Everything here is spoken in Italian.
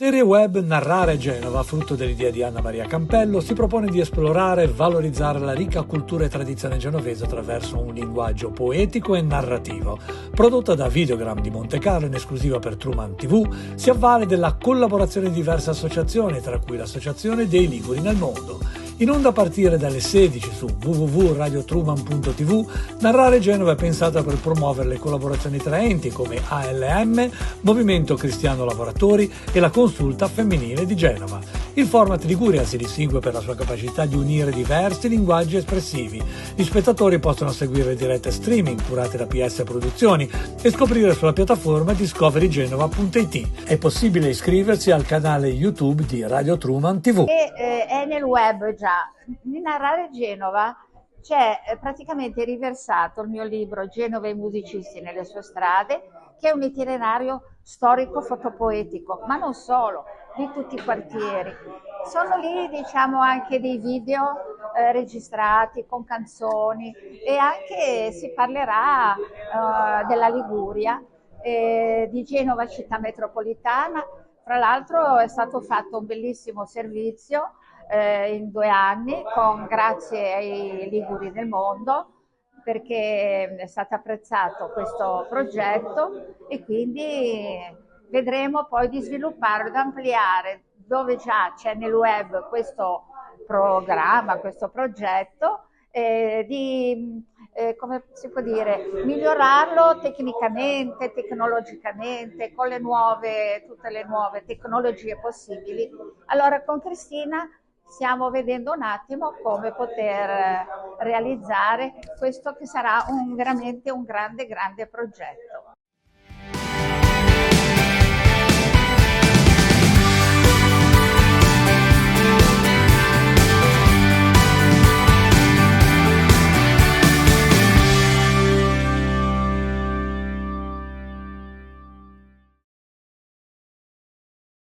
Serie web Narrare Genova, frutto dell'idea di Anna Maria Campello, si propone di esplorare e valorizzare la ricca cultura e tradizione genovese attraverso un linguaggio poetico e narrativo. Prodotta da Videogram di Montecarlo in esclusiva per Truman TV, si avvale della collaborazione di diverse associazioni, tra cui l'Associazione dei Liguri nel Mondo. In onda a partire dalle 16 su www.radiotruman.tv, Narrare Genova è pensata per promuovere le collaborazioni tra enti come ALM, Movimento Cristiano Lavoratori e la Consulta Femminile di Genova. Il format Liguria si distingue per la sua capacità di unire diversi linguaggi espressivi. Gli spettatori possono seguire le dirette streaming curate da PS Produzioni e scoprire sulla piattaforma discoverygenova.it. È possibile iscriversi al canale YouTube di Radio Truman TV. È nel web già. In Narrare Genova c'è praticamente riversato il mio libro Genova e i musicisti nelle sue strade, che è un itinerario storico fotopoetico, ma non solo, di tutti i quartieri. Sono lì, diciamo, anche dei video registrati con canzoni, e anche si parlerà della Liguria, di Genova città metropolitana. Tra l'altro è stato fatto un bellissimo servizio in 2 anni, grazie ai Liguri nel mondo, perché è stato apprezzato questo progetto, e quindi vedremo poi di svilupparlo ed ampliare, dove già c'è nel web questo programma, questo progetto, come si può dire, migliorarlo tecnicamente, tecnologicamente, con tutte le nuove tecnologie possibili. Allora con Cristina stiamo vedendo un attimo come poter realizzare questo, che sarà veramente un grande progetto.